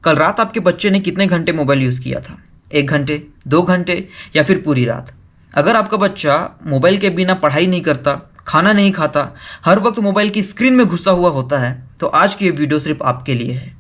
कल रात आपके बच्चे ने कितने घंटे मोबाइल यूज़ किया था? 1 घंटे, 2 घंटे या फिर पूरी रात? अगर आपका बच्चा मोबाइल के बिना पढ़ाई नहीं करता, खाना नहीं खाता, हर वक्त मोबाइल की स्क्रीन में घुसा हुआ होता है, तो आज की ये वीडियो सिर्फ आपके लिए है।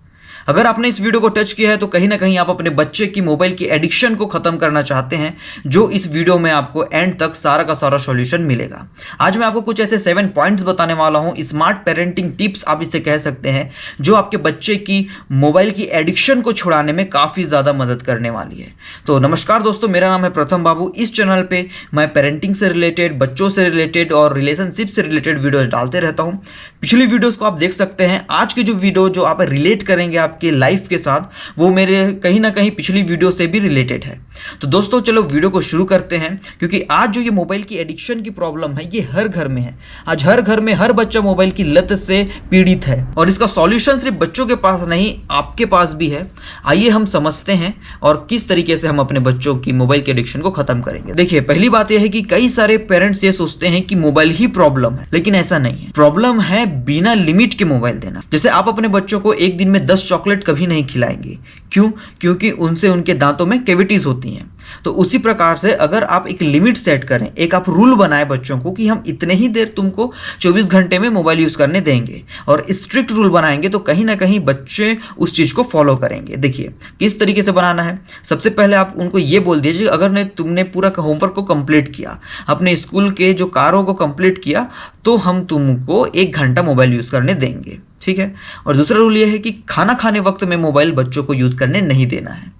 अगर आपने इस वीडियो को टच किया है तो कहीं ना कहीं आप अपने बच्चे की मोबाइल की एडिक्शन को खत्म करना चाहते हैं, जो इस वीडियो में आपको एंड तक सारा का सारा सॉल्यूशन मिलेगा। आज मैं आपको कुछ ऐसे 7 पॉइंट्स बताने वाला हूं, स्मार्ट पेरेंटिंग टिप्स आप इसे कह सकते हैं, जो आपके बच्चे की मोबाइल की एडिक्शन को छुड़ाने में काफ़ी ज़्यादा मदद करने वाली है। तो नमस्कार दोस्तों, मेरा नाम है प्रथम बाबू। इस चैनल पर मैं पेरेंटिंग से रिलेटेड, बच्चों से रिलेटेड और रिलेशनशिप से रिलेटेड वीडियोज़ डालते रहता हूँ। पिछली वीडियोज़ को आप देख सकते हैं। आज की जो वीडियो जो आप रिलेट करेंगे आपके लाइफ के साथ, वो मेरे कहीं ना कहीं पिछली वीडियो से भी रिलेटेड है। तो दोस्तों चलो वीडियो को शुरू करते हैं, क्योंकि आज जो ये मोबाइल की एडिक्शन की प्रॉब्लम है ये हर घर में है। आज हर घर में हर बच्चा मोबाइल की लत से पीड़ित है और इसका सॉल्यूशन सिर्फ बच्चों के पास नहीं, आपके पास भी है। आइए हम समझते हैं और किस तरीके से हम अपने बच्चों की मोबाइल की एडिक्शन को खत्म करेंगे। देखिए, पहली बात यह है कि कई सारे पेरेंट्स ये सोचते हैं कि मोबाइल ही प्रॉब्लम है, लेकिन ऐसा नहीं है। प्रॉब्लम है बिना लिमिट के मोबाइल देना। जैसे आप अपने बच्चों को एक दिन में 10 चॉकलेट कभी नहीं खिलाएंगे। क्यों? क्योंकि उनसे उनके दांतों में कैविटीज होती हैं। तो उसी प्रकार से अगर आप एक लिमिट सेट करें, एक आप रूल बनाए बच्चों को कि हम इतने ही देर तुमको 24 घंटे में मोबाइल यूज करने देंगे, और स्ट्रिक्ट रूल बनाएंगे, तो कहीं ना कहीं बच्चे उस चीज को फॉलो करेंगे। देखिए किस तरीके से बनाना है। सबसे पहले आप उनको ये बोल दीजिए, अगर तुमने पूरा होमवर्क को कंप्लीट किया, अपने स्कूल के जो कार्यों को कंप्लीट किया, तो हम तुमको 1 घंटा मोबाइल यूज करने देंगे। ठीक है। और दूसरा रूल यह है कि खाना खाने वक्त में मोबाइल बच्चों को यूज करने नहीं देना है।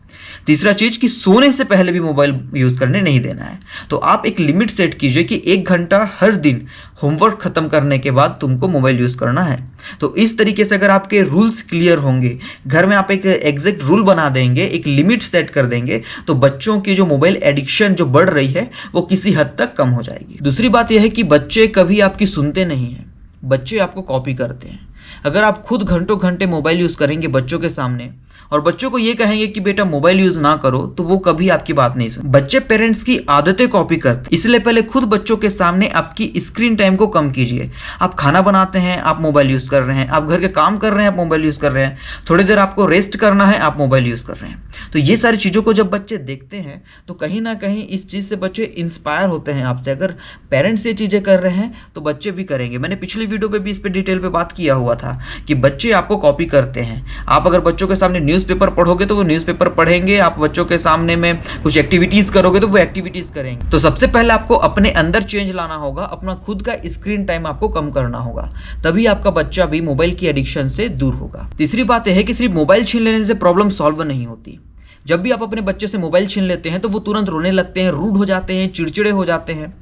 तीसरा चीज कि सोने से पहले भी मोबाइल यूज करने नहीं देना है। तो आप एक लिमिट सेट कीजिए कि 1 घंटा हर दिन होमवर्क खत्म करने के बाद तुमको मोबाइल यूज करना है। तो इस तरीके से अगर आपके रूल्स क्लियर होंगे, घर में आप एक एग्जैक्ट रूल बना देंगे, एक लिमिट सेट कर देंगे, तो बच्चों की जो मोबाइल एडिक्शन जो बढ़ रही है वो किसी हद तक कम हो जाएगी। दूसरी बात यह है कि बच्चे कभी आपकी सुनते नहीं हैं, बच्चे आपको कॉपी करते हैं। अगर आप खुद घंटों घंटे मोबाइल यूज करेंगे बच्चों के सामने और बच्चों को ये कहेंगे कि बेटा मोबाइल यूज ना करो, तो वो कभी आपकी बात नहीं सुन। बच्चे पेरेंट्स की आदतें कॉपी करते, इसलिए पहले खुद बच्चों के सामने आपकी स्क्रीन टाइम को कम कीजिए। आप खाना बनाते हैं, आप मोबाइल यूज कर रहे हैं, आप घर के काम कर रहे हैं, आप मोबाइल यूज कर रहे हैं, थोड़ी देर आपको रेस्ट करना है, आप मोबाइल यूज कर रहे हैं। तो ये सारी चीजों को जब बच्चे देखते हैं तो कहीं ना कहीं इस चीज से बच्चे इंस्पायर होते हैं आपसे। अगर पेरेंट्स ये चीजें कर रहे हैं तो बच्चे भी करेंगे। मैंने पिछली वीडियो पे भी इस पे डिटेल पे बात किया हुआ था कि बच्चे आपको कॉपी करते हैं। आप अगर बच्चों के सामने न्यूज़पेपर पढ़ोगे तो वो न्यूज़पेपर पढ़ेंगे, आप बच्चों के सामने में कुछ एक्टिविटीज करोगे तो वो एक्टिविटीज करेंगे। तो सबसे पहले आपको अपने अंदर चेंज लाना होगा, अपना खुद का स्क्रीन टाइम आपको कम करना होगा, तभी आपका बच्चा भी मोबाइल की एडिक्शन से दूर होगा। तीसरी बात यह है कि सिर्फ मोबाइल छीन लेने से प्रॉब्लम सॉल्व नहीं होती। जब भी आप अपने बच्चे से मोबाइल छीन लेते हैं तो वो तुरंत रोने लगते हैं, रूड हो जाते हैं, चिड़चिड़े हो जाते हैं।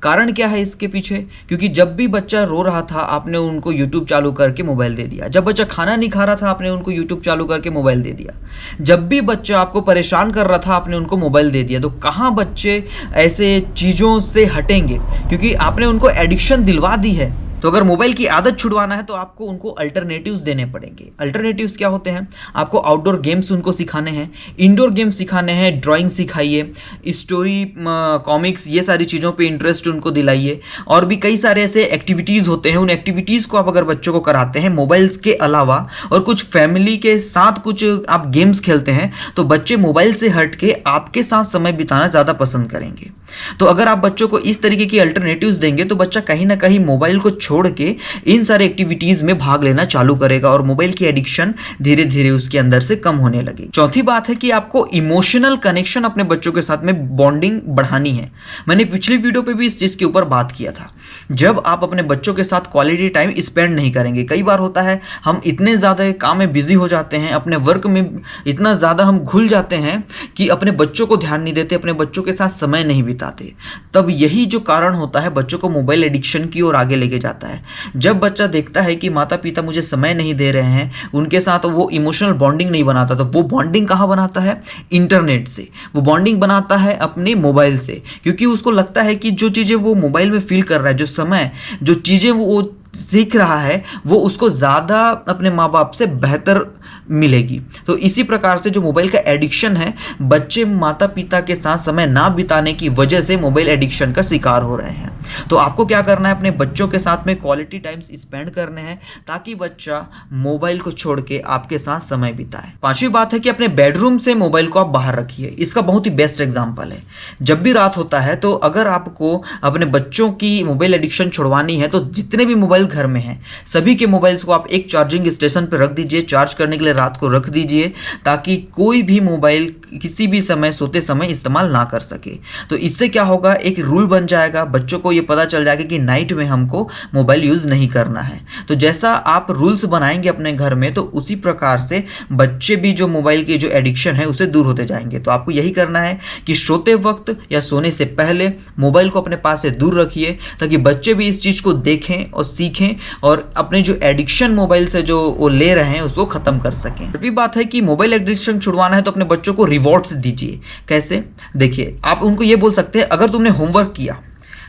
कारण क्या है इसके पीछे? क्योंकि जब भी बच्चा रो रहा था आपने उनको YouTube चालू करके मोबाइल दे दिया। जब बच्चा खाना नहीं खा रहा था आपने उनको YouTube चालू करके मोबाइल दे दिया। जब भी बच्चा आपको परेशान कर रहा था आपने उनको मोबाइल दे दिया। तो कहाँ बच्चे ऐसे चीज़ों से हटेंगे? क्योंकि आपने उनको एडिक्शन दिलवा दी है। तो अगर मोबाइल की आदत छुड़वाना है तो आपको उनको अल्टरनेटिव्स देने पड़ेंगे। अल्टरनेटिव्स क्या होते हैं? आपको आउटडोर गेम्स उनको सिखाने हैं, इंडोर गेम्स सिखाने हैं, ड्राइंग सिखाइए, स्टोरी, कॉमिक्स, ये सारी चीज़ों पे इंटरेस्ट उनको दिलाइए। और भी कई सारे ऐसे एक्टिविटीज़ होते हैं, उन एक्टिविटीज़ को आप अगर बच्चों को कराते हैं मोबाइल्स के अलावा, और कुछ फैमिली के साथ कुछ आप गेम्स खेलते हैं, तो बच्चे मोबाइल से हट के आपके साथ समय बिताना ज़्यादा पसंद करेंगे। तो अगर आप बच्चों को इस तरीके की अल्टरनेटिव्स देंगे तो बच्चा कहीं ना कहीं मोबाइल को छोड़ के इन सारे एक्टिविटीज में भाग लेना चालू करेगा और मोबाइल की एडिक्शन धीरे धीरे उसके अंदर से कम होने लगेगी। चौथी बात है कि आपको इमोशनल कनेक्शन अपने बच्चों के साथ में बॉन्डिंग बढ़ानी है। मैंने पिछली वीडियो पे भी इस चीज के ऊपर बात किया था। जब आप अपने बच्चों के साथ क्वालिटी टाइम स्पेंड नहीं करेंगे, कई बार होता है हम इतने ज्यादा काम में बिजी हो जाते हैं, अपने वर्क में इतना ज्यादा हम घुल जाते हैं कि अपने बच्चों को ध्यान नहीं देते, अपने बच्चों के साथ समय नहीं बिताते। तब यही जो कारण होता है बच्चों को मोबाइल एडिक्शन की ओर आगे लेके जाता है। जब बच्चा देखता है कि माता पिता मुझे समय नहीं दे रहे हैं, उनके साथ वो इमोशनल बॉन्डिंग नहीं बनाता, तो वो बॉन्डिंग कहाँ बनाता है? इंटरनेट से। वो बॉन्डिंग बनाता है अपने मोबाइल से, क्योंकि उसको लगता है कि जो चीज़ें वो मोबाइल में फील कर रहा है, जो समय, जो चीज़ें वो सीख रहा है, वो उसको ज़्यादा अपने माँ बाप से बेहतर मिलेगी। तो इसी प्रकार से जो मोबाइल का एडिक्शन है, बच्चे माता पिता के साथ समय ना बिताने की वजह से मोबाइल एडिक्शन का शिकार हो रहे हैं। तो आपको क्या करना है, अपने बच्चों के साथ में क्वालिटी टाइम्स स्पेंड करने हैं ताकि बच्चा मोबाइल को छोड़ के आपके साथ समय बिताए। पांचवी बात है कि अपने बेडरूम से मोबाइल को आप बाहर रखिए। इसका बहुत ही बेस्ट एग्जांपल है, जब भी रात होता है तो अगर आपको अपने बच्चों की मोबाइल एडिक्शन छुड़वानी है तो जितने भी मोबाइल घर में हैं सभी के मोबाइल्स को आप एक चार्जिंग स्टेशन पर रख दीजिए, चार्ज करने के लिए रात को रख दीजिए ताकि कोई भी मोबाइल किसी भी समय सोते समय इस्तेमाल ना कर सके। तो इससे क्या होगा, एक रूल बन जाएगा, बच्चों को ये पता चल जाएगा कि नाइट में हमको मोबाइल यूज़ नहीं करना है। तो जैसा आप रूल्स बनाएंगे अपने घर में तो उसी प्रकार से बच्चे भी जो मोबाइल की जो एडिक्शन है उससे दूर होते जाएंगे। तो आपको यही करना है कि सोते वक्त या सोने से पहले मोबाइल को अपने पास से दूर रखिए ताकि बच्चे भी इस चीज़ को देखें और सीखें और अपने जो एडिक्शन मोबाइल से जो वो ले रहे हैं उसको ख़त्म कर सकें। अगली बात है कि मोबाइल एडिक्शन छुड़वाना है तो अपने बच्चों को रिवॉर्ड्स दीजिए। कैसे? देखिए, आप उनको ये बोल सकते हैं अगर तुमने होमवर्क किया,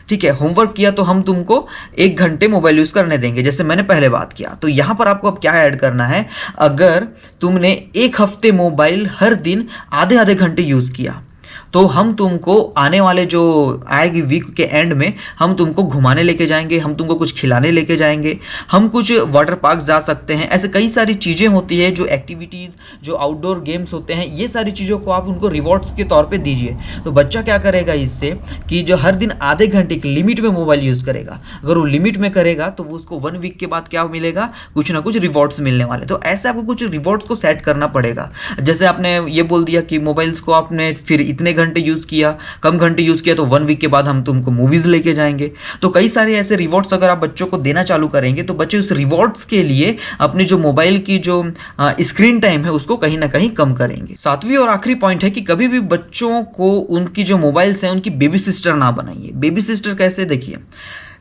ठीक है, होमवर्क किया तो हम तुमको 1 घंटे मोबाइल यूज़ करने देंगे, जैसे मैंने पहले बात किया। तो यहाँ पर आपको अब क्या ऐड करना है, अगर तुमने 1 हफ्ते मोबाइल हर दिन आधे आधे घंटे यूज़ किया तो हम तुमको आने वाले जो आएगी वीक के एंड में हम तुमको घुमाने लेके जाएंगे, हम तुमको कुछ खिलाने लेके जाएंगे, हम कुछ वाटर पार्क जा सकते हैं। ऐसे कई सारी चीज़ें होती है, जो एक्टिविटीज़, जो आउटडोर गेम्स होते हैं, ये सारी चीज़ों को आप उनको रिवॉर्ड्स के तौर पे दीजिए। तो बच्चा क्या करेगा इससे कि जो हर दिन आधे घंटे की लिमिट में मोबाइल यूज़ करेगा, अगर वो लिमिट में करेगा तो वो उसको 1 वीक के बाद क्या मिलेगा, कुछ ना कुछ रिवॉर्ड्स मिलने वाले। तो ऐसे आपको कुछ रिवॉर्ड्स को सेट करना पड़ेगा। जैसे आपने ये बोल दिया कि मोबाइल्स को आपने फिर इतने घंटे यूज़ किया, कम घंटे यूज़ किया तो 1 वीक के बाद हम तुमको मूवीज़ लेके जाएंगे। तो कई सारे ऐसे रिवॉर्ड्स अगर आप बच्चों को देना चालू करेंगे तो बच्चे उस रिवॉर्ड्स के लिए अपनी जो मोबाइल की जो स्क्रीन टाइम है उसको कहीं ना कहीं कम करेंगे। 7वीं और आखिरी पॉइंट है कि कभी भी बच्चों को उनकी जो मोबाइल्स हैं उनकी बेबी सिस्टर ना बनाइए। बेबी सिस्टर कैसे? देखिए,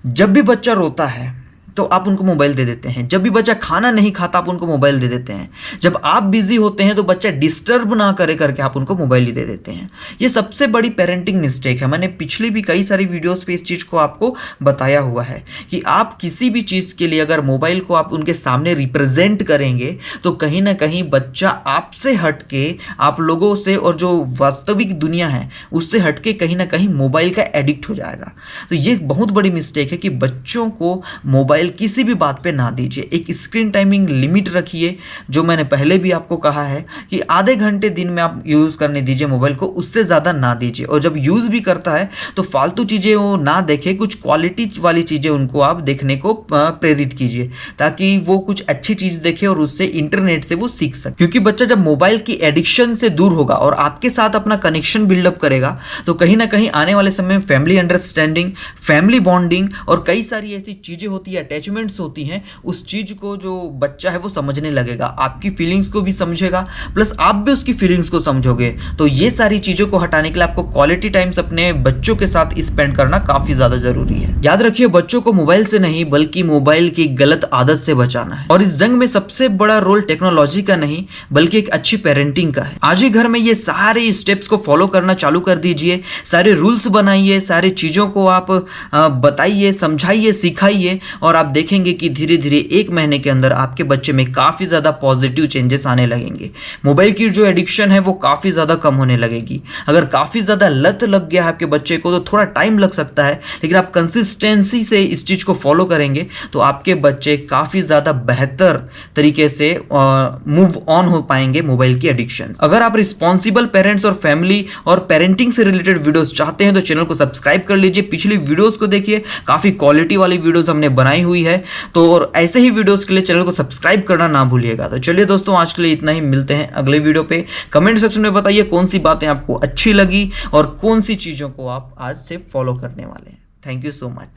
जब भी बच्चा रोता है तो आप उनको मोबाइल दे देते हैं, जब भी बच्चा खाना नहीं खाता आप उनको मोबाइल दे देते हैं, जब आप बिजी होते हैं तो बच्चा डिस्टर्ब ना करे करके आप उनको मोबाइल ही दे देते हैं। ये सबसे बड़ी पेरेंटिंग मिस्टेक है। मैंने पिछली भी कई सारी वीडियोस पे इस चीज़ को आपको बताया हुआ है कि आप किसी भी चीज़ के लिए अगर मोबाइल को आप उनके सामने रिप्रेजेंट करेंगे तो कहीं ना कहीं बच्चा आपसे हट के, आप लोगों से और जो वास्तविक दुनिया है उससे हट के कहीं ना कहीं मोबाइल का एडिक्ट हो जाएगा। तो ये बहुत बड़ी मिस्टेक है कि बच्चों को मोबाइल किसी भी बात पे ना दीजिए। एक स्क्रीन टाइमिंग लिमिट रखिए, जो मैंने पहले भी आपको कहा है कि आधे घंटे दिन में आप यूज़ करने दीजिए मोबाइल को, उससे ज़्यादा ना दीजिए। और जब यूज़ भी करता है तो फालतू चीज़ें वो ना देखे, कुछ क्वालिटी वाली चीज़ें उनको आप देखने को प्रेरित कीजिए ताकि वो कुछ अच्छी चीज़ देखे और उससे इंटरनेट से वो सीख सके। क्योंकि बच्चा जब मोबाइल की एडिक्शन से दूर होगा और आपके साथ अपना कनेक्शन बिल्डअप करेगा तो कहीं ना कहीं आने वाले समय में फैमिली अंडरस्टैंडिंग, फैमिली बॉन्डिंग और कई सारी ऐसी चीज़ें होती है, अटैचमेंट्स होती हैं, उस चीज को जो बच्चा है वो समझने लगेगा, आपकी फीलिंग्स को भी समझेगा, प्लस आप भी उसकी फीलिंग्स को समझोगे। तो ये सारी चीजों को हटाने के लिए आपको क्वालिटी टाइम्स अपने बच्चों के साथ स्पेंड करना काफी ज्यादा जरूरी है। याद रखिए, बच्चों को मोबाइल से नहीं बल्कि मोबाइल की गलत आदत से बचाना है। और इस जंग में सबसे बड़ा रोल टेक्नोलॉजी का नहीं बल्कि एक अच्छी पेरेंटिंग का है। आज ही घर में ये सारे स्टेप्स को फॉलो करना चालू कर दीजिए, सारे रूल्स बनाइए, सारी चीजों को आप बताइए, समझाइए, सिखाइए और आप देखेंगे कि धीरे धीरे 1 महीने के अंदर आपके बच्चे में काफ़ी ज़्यादा पॉजिटिव चेंजेस आने लगेंगे। मोबाइल की जो एडिक्शन है वो काफ़ी ज़्यादा कम होने लगेगी। अगर काफ़ी ज़्यादा लत लग गया है आपके बच्चे को तो थोड़ा टाइम लग सकता है, लेकिन आप कंसिस्टेंसी से इस चीज़ को फॉलो करेंगे तो आपके बच्चे काफ़ी ज़्यादा बेहतर तरीके से मूव ऑन हो पाएंगे मोबाइल की एडिक्शन। अगर आप रिस्पॉन्सिबल पेरेंट्स और फैमिली और पेरेंटिंग से रिलेटेड वीडियोस चाहते हैं तो चैनल को सब्सक्राइब कर लीजिए। पिछली वीडियोस को देखिए, काफ़ी क्वालिटी वाली वीडियोस हमने बनाई हुई है। तो और ऐसे ही वीडियोस के लिए चैनल को सब्सक्राइब करना ना भूलिएगा। तो चलिए दोस्तों, आज के लिए इतना ही, मिलते हैं अगले वीडियो पे। कमेंट सेक्शन में बताइए कौन सी बातें आपको अच्छी लगी और कौन सी चीज़ों को आप आज से फॉलो करने वाले हैं। Thank you so much.